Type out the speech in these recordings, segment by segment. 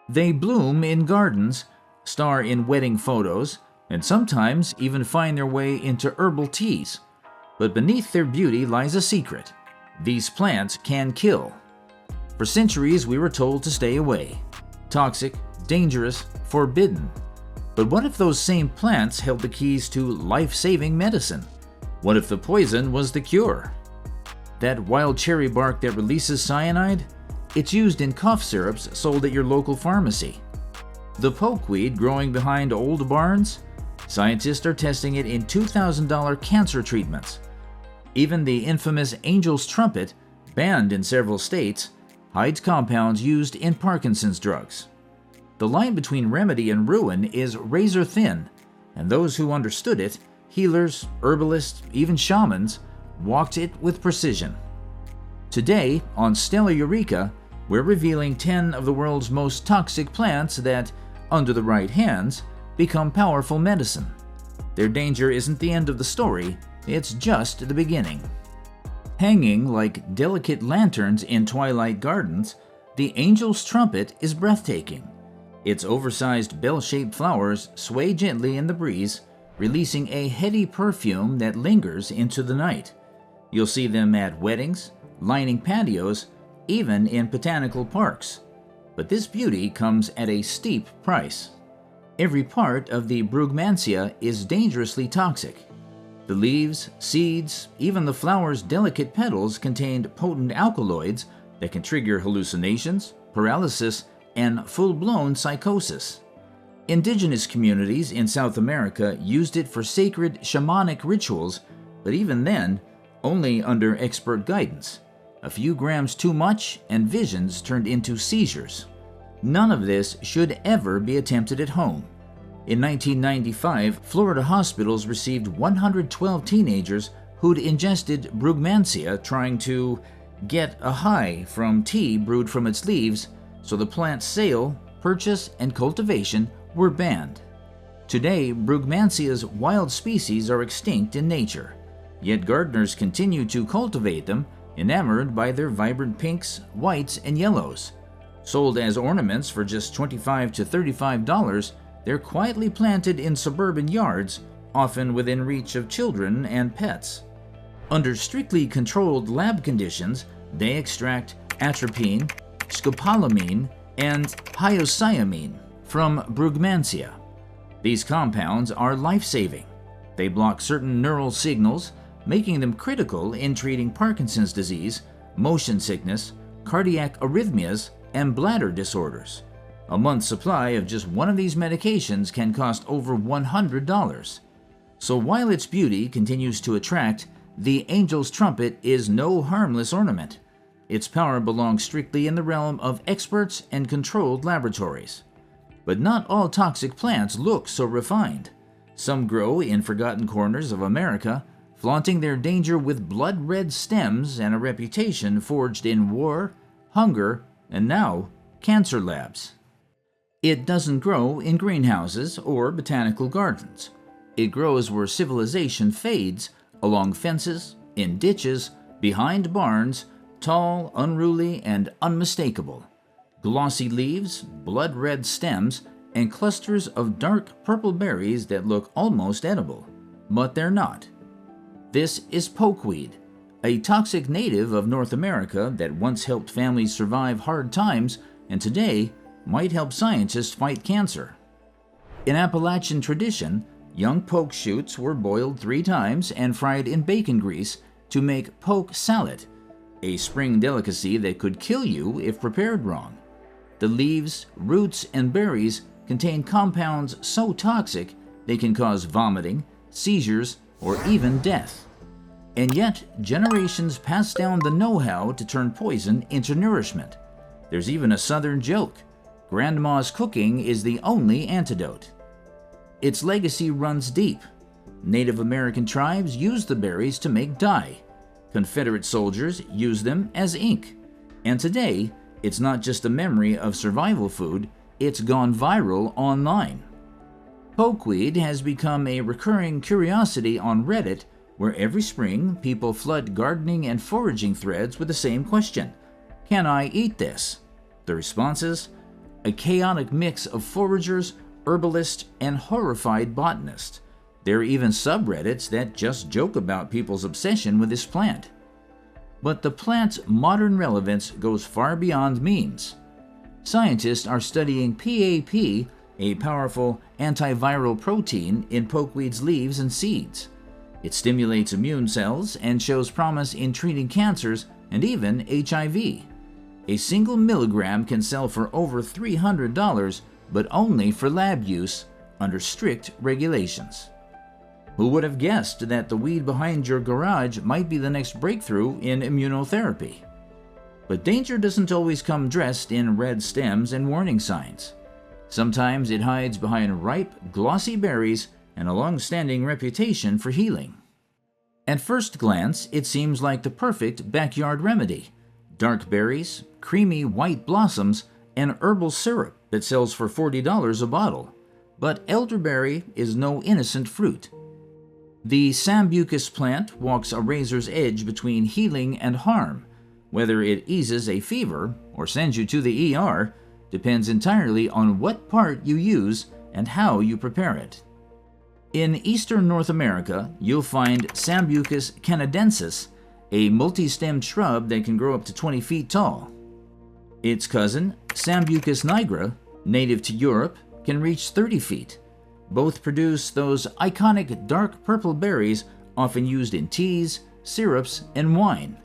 They bloom in gardens, star in wedding photos, and sometimes even find their way into herbal teas. But beneath their beauty lies a secret. These plants can kill. For centuries, we were told to stay away. Toxic, dangerous, forbidden. But what if those same plants held the keys to life-saving medicine? What if the poison was the cure? That wild cherry bark that releases cyanide? It's used in cough syrups sold at your local pharmacy. The pokeweed growing behind old barns? Scientists are testing it in $2,000 cancer treatments. Even the infamous angel's trumpet, banned in several states, hides compounds used in Parkinson's drugs. The line between remedy and ruin is razor thin, and those who understood it, healers, herbalists, even shamans, walked it with precision. Today, on Stella Eureka, we're revealing 10 of the world's most toxic plants that, under the right hands, become powerful medicine. Their danger isn't the end of the story, it's just the beginning. Hanging like delicate lanterns in twilight gardens, the angel's trumpet is breathtaking. Its oversized bell-shaped flowers sway gently in the breeze, releasing a heady perfume that lingers into the night. You'll see them at weddings, lining patios, even in botanical parks. But this beauty comes at a steep price. Every part of the Brugmansia is dangerously toxic. The leaves, seeds, even the flower's delicate petals contained potent alkaloids that can trigger hallucinations, paralysis, and full-blown psychosis. Indigenous communities in South America used it for sacred shamanic rituals, but even then, only under expert guidance. A few grams too much and visions turned into seizures. None of this should ever be attempted at home. In 1995, Florida hospitals received 112 teenagers who'd ingested Brugmansia trying to get a high from tea brewed from its leaves, so the plant's sale, purchase, and cultivation were banned. Today, Brugmansia's wild species are extinct in nature, yet gardeners continue to cultivate them, enamored by their vibrant pinks, whites, and yellows. Sold as ornaments for just $25 to $35, they're quietly planted in suburban yards, often within reach of children and pets. Under strictly controlled lab conditions, they extract atropine, scopolamine, and hyoscyamine from Brugmansia. These compounds are life-saving. They block certain neural signals, making them critical in treating Parkinson's disease, motion sickness, cardiac arrhythmias, and bladder disorders. A month's supply of just one of these medications can cost over $100. So while its beauty continues to attract, the angel's trumpet is no harmless ornament. Its power belongs strictly in the realm of experts and controlled laboratories. But not all toxic plants look so refined. Some grow in forgotten corners of America, flaunting their danger with blood-red stems and a reputation forged in war, hunger, and now cancer labs. It doesn't grow in greenhouses or botanical gardens. It grows where civilization fades, along fences, in ditches, behind barns, tall, unruly, and unmistakable. Glossy leaves, blood-red stems, and clusters of dark purple berries that look almost edible, but they're not. This is pokeweed, a toxic native of North America that once helped families survive hard times and today might help scientists fight cancer. In Appalachian tradition, young poke shoots were boiled 3 times and fried in bacon grease to make poke salad, a spring delicacy that could kill you if prepared wrong. The leaves, roots, and berries contain compounds so toxic they can cause vomiting, seizures, or even death. And yet, generations pass down the know-how to turn poison into nourishment. There's even a southern joke: Grandma's cooking is the only antidote. Its legacy runs deep. Native American tribes used the berries to make dye. Confederate soldiers used them as ink. And today, it's not just a memory of survival food, it's gone viral online. Pokeweed has become a recurring curiosity on Reddit, where every spring people flood gardening and foraging threads with the same question: can I eat this? The responses? a chaotic mix of foragers, herbalists, and horrified botanists. There are even subreddits that just joke about people's obsession with this plant. But the plant's modern relevance goes far beyond memes. Scientists are studying PAP, a powerful antiviral protein in pokeweed's leaves and seeds. It stimulates immune cells and shows promise in treating cancers and even HIV. A single milligram can sell for over $300, but only for lab use under strict regulations. Who would have guessed that the weed behind your garage might be the next breakthrough in immunotherapy? But danger doesn't always come dressed in red stems and warning signs. Sometimes it hides behind ripe, glossy berries and a long-standing reputation for healing. At first glance, it seems like the perfect backyard remedy. Dark berries, creamy white blossoms, and herbal syrup that sells for $40 a bottle. But elderberry is no innocent fruit. The Sambucus plant walks a razor's edge between healing and harm. Whether it eases a fever or sends you to the ER depends entirely on what part you use and how you prepare it. In eastern North America, you'll find Sambucus canadensis, a multi-stemmed shrub that can grow up to 20 feet tall. Its cousin, Sambucus nigra, native to Europe, can reach 30 feet. Both produce those iconic dark purple berries often used in teas, syrups, and wine.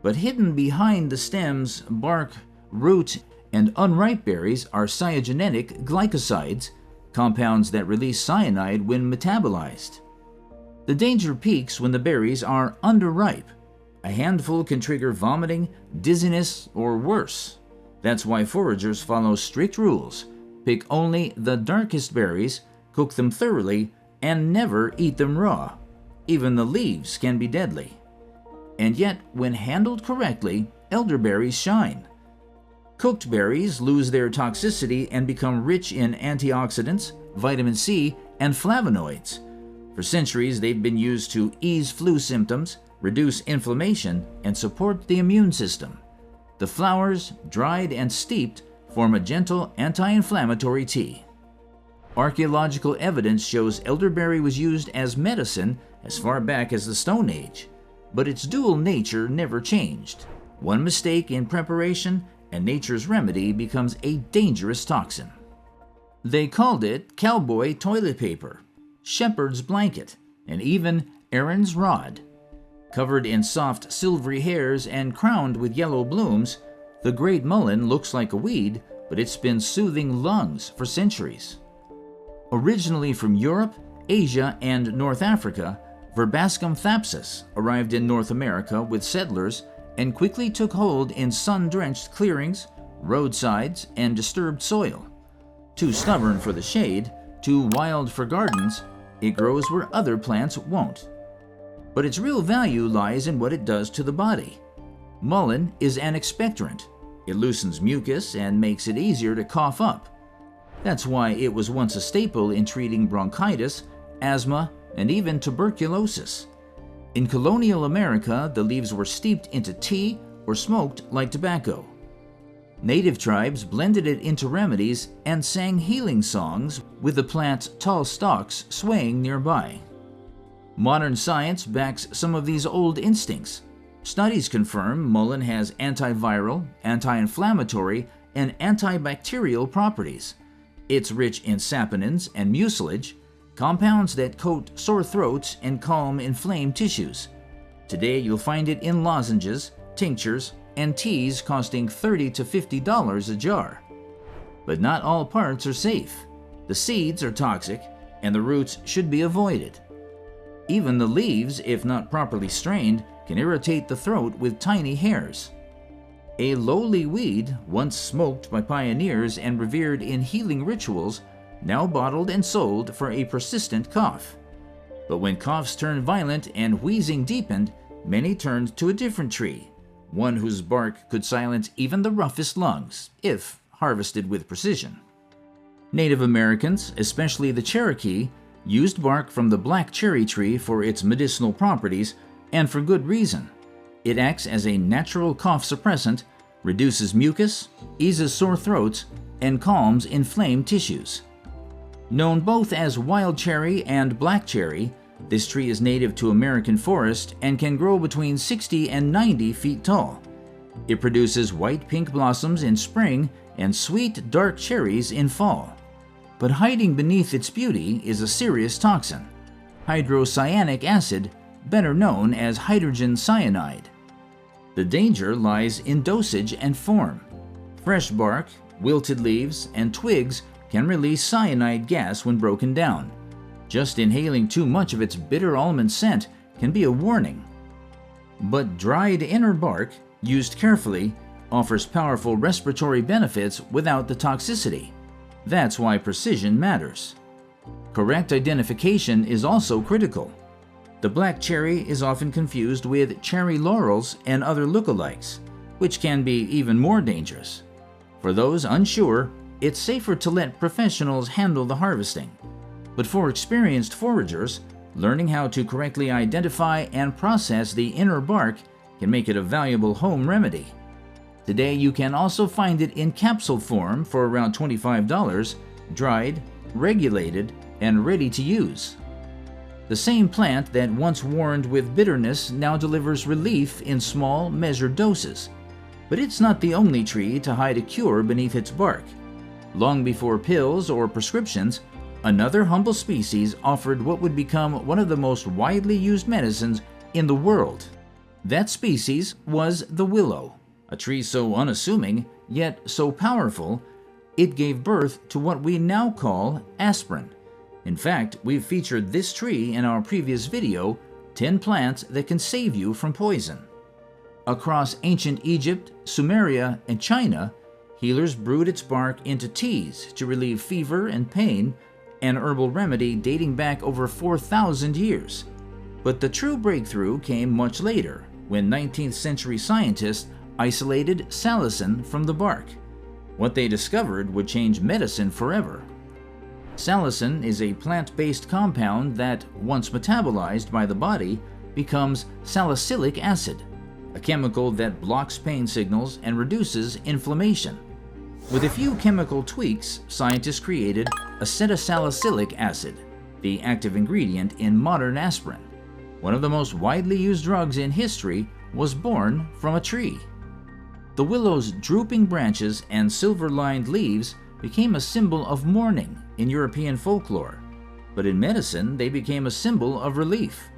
But hidden behind the stems, bark, root, and unripe berries are cyanogenic glycosides, compounds that release cyanide when metabolized. The danger peaks when the berries are underripe. A handful can trigger vomiting, dizziness, or worse. That's why foragers follow strict rules. Pick only the darkest berries, cook them thoroughly, and never eat them raw. Even the leaves can be deadly. And yet, when handled correctly, elderberries shine. Cooked berries lose their toxicity and become rich in antioxidants, vitamin C, and flavonoids. For centuries, they've been used to ease flu symptoms, reduce inflammation, and support the immune system. The flowers, dried and steeped, form a gentle anti-inflammatory tea. Archaeological evidence shows elderberry was used as medicine as far back as the Stone Age, but its dual nature never changed. One mistake in preparation, and nature's remedy becomes a dangerous toxin. They called it cowboy toilet paper, shepherd's blanket, and even Aaron's rod. Covered in soft silvery hairs and crowned with yellow blooms, the great mullein looks like a weed, but it's been soothing lungs for centuries. Originally from Europe, Asia, and North Africa, Verbascum thapsus arrived in North America with settlers and quickly took hold in sun-drenched clearings, roadsides, and disturbed soil. Too stubborn for the shade, too wild for gardens, it grows where other plants won't. But its real value lies in what it does to the body. Mullein is an expectorant. It loosens mucus and makes it easier to cough up. That's why it was once a staple in treating bronchitis, asthma, and even tuberculosis. In colonial America, the leaves were steeped into tea or smoked like tobacco. Native tribes blended it into remedies and sang healing songs with the plant's tall stalks swaying nearby. Modern science backs some of these old instincts. Studies confirm mullein has antiviral, anti-inflammatory, and antibacterial properties. It's rich in saponins and mucilage, compounds that coat sore throats and calm inflamed tissues. Today you'll find it in lozenges, tinctures, and teas costing $30 to $50 a jar. But not all parts are safe. The seeds are toxic, and the roots should be avoided. Even the leaves, if not properly strained, can irritate the throat with tiny hairs. A lowly weed, once smoked by pioneers and revered in healing rituals, now bottled and sold for a persistent cough. But when coughs turned violent and wheezing deepened, many turned to a different tree, one whose bark could silence even the roughest lungs, if harvested with precision. Native Americans, especially the Cherokee, used bark from the black cherry tree for its medicinal properties, and for good reason. It acts as a natural cough suppressant, reduces mucus, eases sore throats, and calms inflamed tissues. Known both as wild cherry and black cherry, this tree is native to American forest and can grow between 60 and 90 feet tall. It produces white-pink blossoms in spring and sweet dark cherries in fall. But hiding beneath its beauty is a serious toxin, hydrocyanic acid, better known as hydrogen cyanide. The danger lies in dosage and form. Fresh bark, wilted leaves, and twigs can release cyanide gas when broken down. Just inhaling too much of its bitter almond scent can be a warning. But dried inner bark, used carefully, offers powerful respiratory benefits without the toxicity. That's why precision matters. Correct identification is also critical. The black cherry is often confused with cherry laurels and other lookalikes, which can be even more dangerous. For those unsure, it's safer to let professionals handle the harvesting. But for experienced foragers, learning how to correctly identify and process the inner bark can make it a valuable home remedy. Today you can also find it in capsule form for around $25, dried, regulated, and ready to use. The same plant that once warned with bitterness now delivers relief in small, measured doses. But it's not the only tree to hide a cure beneath its bark. Long before pills or prescriptions, another humble species offered what would become one of the most widely used medicines in the world. That species was the willow, a tree so unassuming, yet so powerful, it gave birth to what we now call aspirin. In fact, we've featured this tree in our previous video, 10 plants that can save you from poison. Across ancient Egypt, Sumeria, and China, healers brewed its bark into teas to relieve fever and pain, an herbal remedy dating back over 4,000 years. But the true breakthrough came much later, when 19th century scientists isolated salicin from the bark. What they discovered would change medicine forever. Salicin is a plant-based compound that, once metabolized by the body, becomes salicylic acid, a chemical that blocks pain signals and reduces inflammation. With a few chemical tweaks, scientists created acetylsalicylic acid, the active ingredient in modern aspirin. One of the most widely used drugs in history was born from a tree. The willow's drooping branches and silver-lined leaves became a symbol of mourning in European folklore, but in medicine they became a symbol of relief.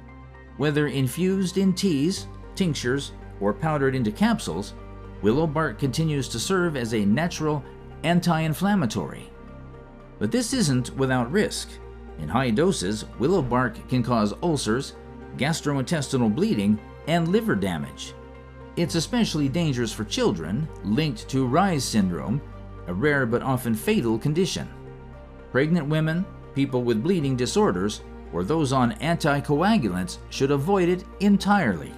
Whether infused in teas, tinctures, or powdered into capsules, willow bark continues to serve as a natural anti-inflammatory. But this isn't without risk. In high doses, willow bark can cause ulcers, gastrointestinal bleeding, and liver damage. It's especially dangerous for children, linked to Reye's syndrome, a rare but often fatal condition. Pregnant women, people with bleeding disorders, or those on anticoagulants should avoid it entirely.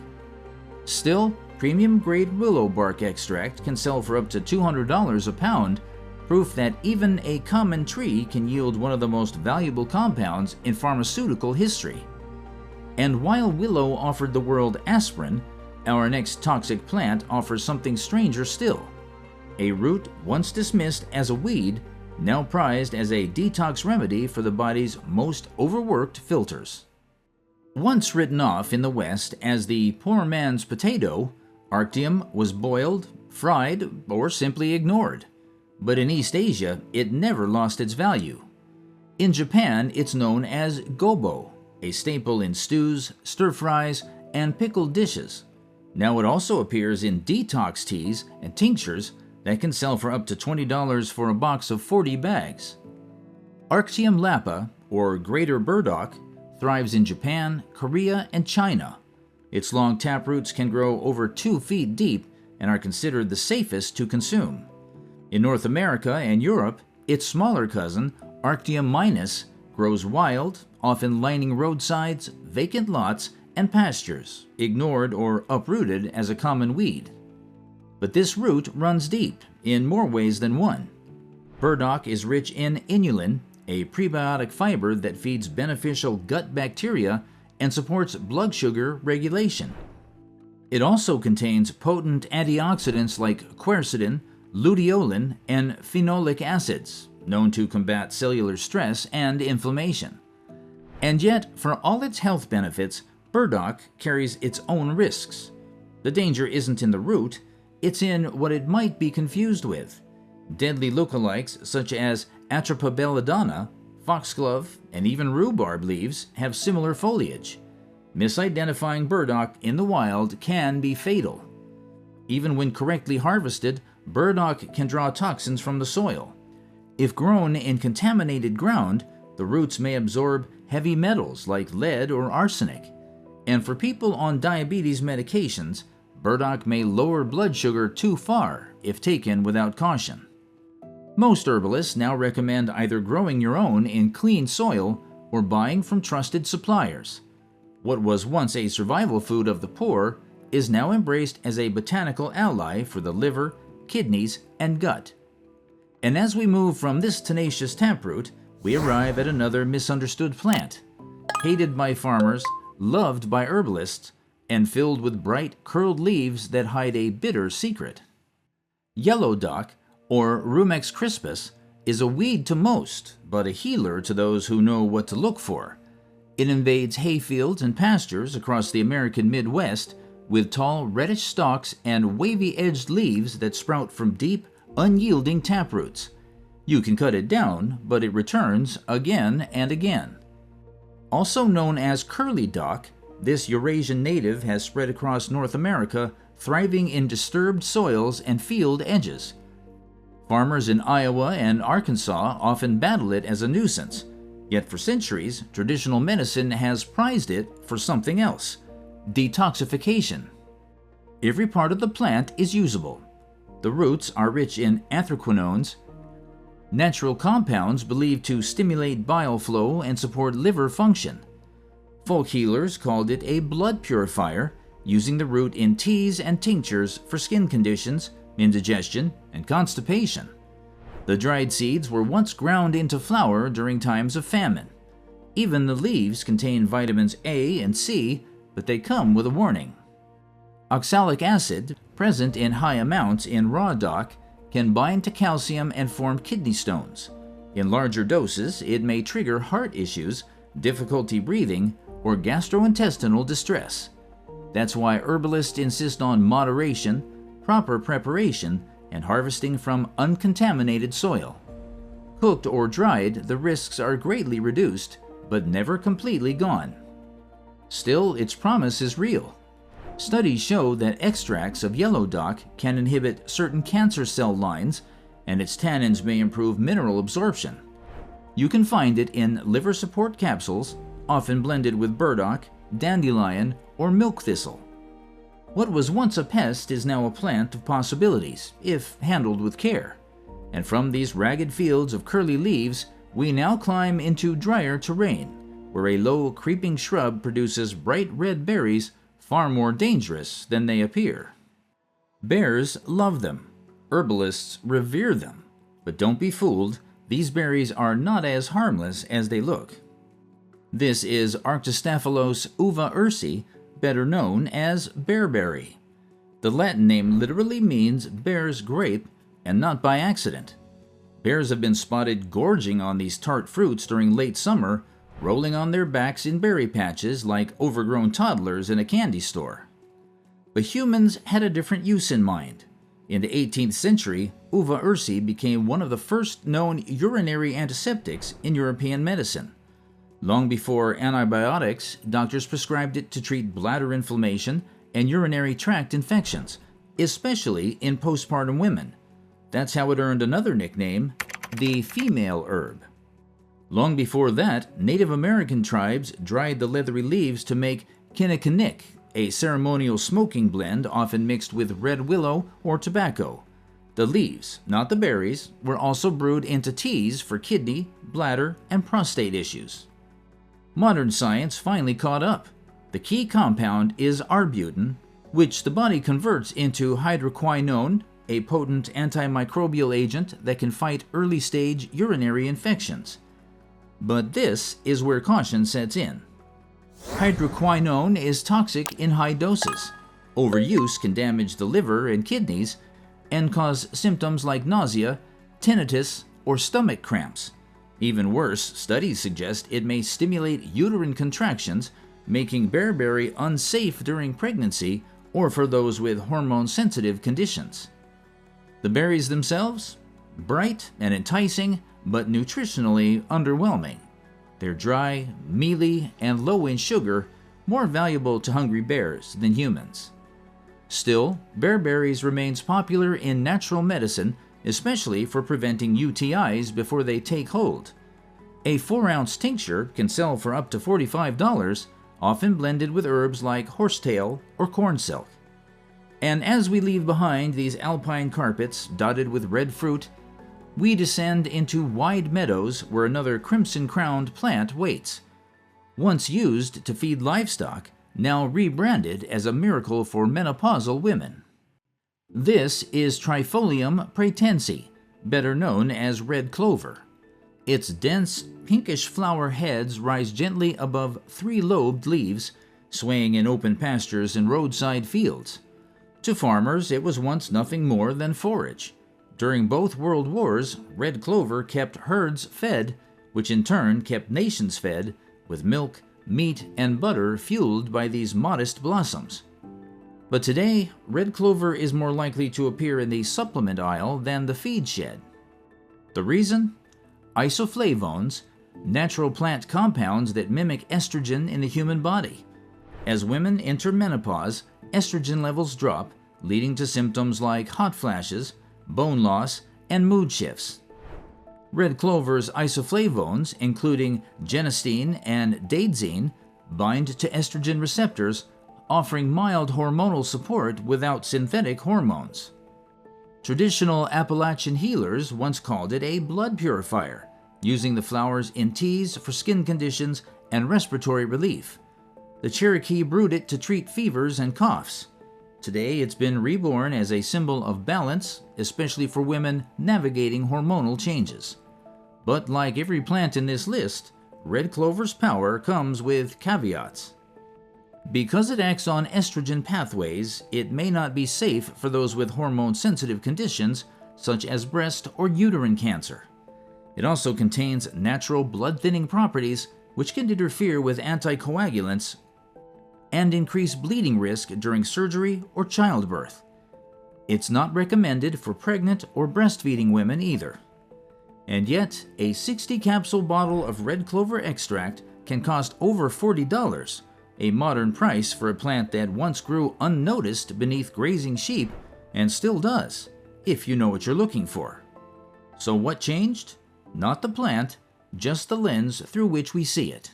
Still, premium-grade willow bark extract can sell for up to $200 a pound, proof that even a common tree can yield one of the most valuable compounds in pharmaceutical history. And while willow offered the world aspirin, our next toxic plant offers something stranger still. A root once dismissed as a weed, now prized as a detox remedy for the body's most overworked filters. Once written off in the West as the poor man's potato, Arctium was boiled, fried, or simply ignored. But in East Asia, it never lost its value. In Japan, it's known as gobo, a staple in stews, stir-fries, and pickled dishes. Now it also appears in detox teas and tinctures that can sell for up to $20 for a box of 40 bags. Arctium lapa, or greater burdock, thrives in Japan, Korea, and China. Its long taproots can grow over 2 feet deep and are considered the safest to consume. In North America and Europe, its smaller cousin, Arctium minus, grows wild, often lining roadsides, vacant lots, and pastures, ignored or uprooted as a common weed. But this root runs deep, in more ways than one. Burdock is rich in inulin, a prebiotic fiber that feeds beneficial gut bacteria and supports blood sugar regulation. It also contains potent antioxidants like quercetin, luteolin, and phenolic acids, known to combat cellular stress and inflammation. And yet, for all its health benefits, burdock carries its own risks. The danger isn't in the root, it's in what it might be confused with. Deadly lookalikes such as Atropa belladonna, foxglove, and even rhubarb leaves have similar foliage. Misidentifying burdock in the wild can be fatal. Even when correctly harvested, burdock can draw toxins from the soil. If grown in contaminated ground, the roots may absorb heavy metals like lead or arsenic. And for people on diabetes medications, burdock may lower blood sugar too far if taken without caution. Most herbalists now recommend either growing your own in clean soil or buying from trusted suppliers. What was once a survival food of the poor is now embraced as a botanical ally for the liver, kidneys, and gut. And as we move from this tenacious taproot, we arrive at another misunderstood plant, hated by farmers, loved by herbalists, and filled with bright, curled leaves that hide a bitter secret. Yellow dock, or Rumex crispus, is a weed to most, but a healer to those who know what to look for. It invades hayfields and pastures across the American Midwest with tall, reddish stalks and wavy-edged leaves that sprout from deep, unyielding taproots. You can cut it down, but it returns again and again. Also known as curly dock, this Eurasian native has spread across North America, thriving in disturbed soils and field edges. Farmers in Iowa and Arkansas often battle it as a nuisance, yet for centuries, traditional medicine has prized it for something else: detoxification. Every part of the plant is usable. The roots are rich in anthraquinones, natural compounds believed to stimulate bile flow and support liver function. Folk healers called it a blood purifier, using the root in teas and tinctures for skin conditions, indigestion, and constipation. The dried seeds were once ground into flour during times of famine. Even the leaves contain vitamins A and C, but they come with a warning. Oxalic acid, present in high amounts in raw dock, can bind to calcium and form kidney stones. In larger doses, it may trigger heart issues, difficulty breathing, or gastrointestinal distress. That's why herbalists insist on moderation, proper preparation, and harvesting from uncontaminated soil. Cooked or dried, the risks are greatly reduced, but never completely gone. Still, its promise is real. Studies show that extracts of yellow dock can inhibit certain cancer cell lines, and its tannins may improve mineral absorption. You can find it in liver support capsules, often blended with burdock, dandelion, or milk thistle. What was once a pest is now a plant of possibilities, if handled with care. And from these ragged fields of curly leaves, we now climb into drier terrain, where a low, creeping shrub produces bright red berries far more dangerous than they appear. Bears love them. Herbalists revere them. But don't be fooled, these berries are not as harmless as they look. This is Arctostaphylos uva-ursi, better known as bearberry. The Latin name literally means bear's grape, and not by accident. Bears have been spotted gorging on these tart fruits during late summer, rolling on their backs in berry patches like overgrown toddlers in a candy store. But humans had a different use in mind. In the 18th century, uva-ursi became one of the first known urinary antiseptics in European medicine. Long before antibiotics, doctors prescribed it to treat bladder inflammation and urinary tract infections, especially in postpartum women. That's how it earned another nickname, the female herb. Long before that, Native American tribes dried the leathery leaves to make kinnikinnick, a ceremonial smoking blend often mixed with red willow or tobacco. The leaves, not the berries, were also brewed into teas for kidney, bladder, and prostate issues. Modern science finally caught up. The key compound is arbutin, which the body converts into hydroquinone, a potent antimicrobial agent that can fight early-stage urinary infections. But this is where caution sets in. Hydroquinone is toxic in high doses. Overuse can damage the liver and kidneys, and cause symptoms like nausea, tinnitus, or stomach cramps. Even worse, studies suggest it may stimulate uterine contractions, making bearberry unsafe during pregnancy or for those with hormone-sensitive conditions. The berries themselves? Bright and enticing, but nutritionally underwhelming. They're dry, mealy, and low in sugar, more valuable to hungry bears than humans. Still, bearberries remains popular in natural medicine, especially for preventing UTIs before they take hold. A 4-ounce tincture can sell for up to $45, often blended with herbs like horsetail or cornsilk. And as we leave behind these alpine carpets dotted with red fruit, we descend into wide meadows where another crimson-crowned plant waits. Once used to feed livestock, now rebranded as a miracle for menopausal women. This is Trifolium pratense, better known as red clover. Its dense, pinkish flower heads rise gently above 3-lobed leaves, swaying in open pastures and roadside fields. To farmers, it was once nothing more than forage. During both world wars, red clover kept herds fed, which in turn kept nations fed, with milk, meat, and butter fueled by these modest blossoms. But today, red clover is more likely to appear in the supplement aisle than the feed shed. The reason? Isoflavones, natural plant compounds that mimic estrogen in the human body. As women enter menopause, estrogen levels drop, leading to symptoms like hot flashes, bone loss, and mood shifts. Red clover's isoflavones, including genistein and daidzein, bind to estrogen receptors, offering mild hormonal support without synthetic hormones. Traditional Appalachian healers once called it a blood purifier, using the flowers in teas for skin conditions and respiratory relief. The Cherokee brewed it to treat fevers and coughs. Today, it's been reborn as a symbol of balance, especially for women navigating hormonal changes. But like every plant in this list, red clover's power comes with caveats. Because it acts on estrogen pathways, it may not be safe for those with hormone-sensitive conditions, such as breast or uterine cancer. It also contains natural blood-thinning properties, which can interfere with anticoagulants and increase bleeding risk during surgery or childbirth. It's not recommended for pregnant or breastfeeding women either. And yet, a 60-capsule bottle of red clover extract can cost over $40, a modern price for a plant that once grew unnoticed beneath grazing sheep and still does, if you know what you're looking for. So what changed? Not the plant, just the lens through which we see it.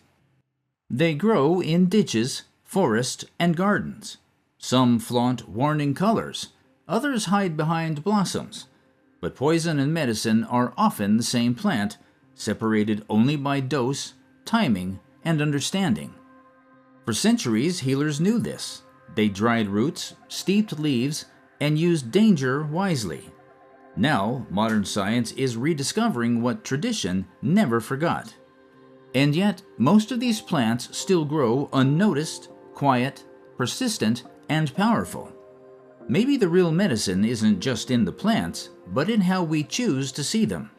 They grow in ditches, forests, and gardens. Some flaunt warning colors, others hide behind blossoms. But poison and medicine are often the same plant, separated only by dose, timing, and understanding. For centuries, healers knew this. They dried roots, steeped leaves, and used danger wisely. Now, modern science is rediscovering what tradition never forgot. And yet, most of these plants still grow unnoticed, quiet, persistent, and powerful. Maybe the real medicine isn't just in the plants, but in how we choose to see them.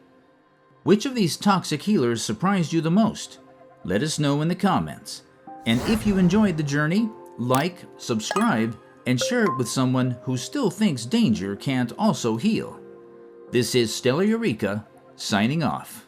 Which of these toxic healers surprised you the most? Let us know in the comments. And if you enjoyed the journey, like, subscribe, and share it with someone who still thinks danger can't also heal. This is Stella Eureka, signing off.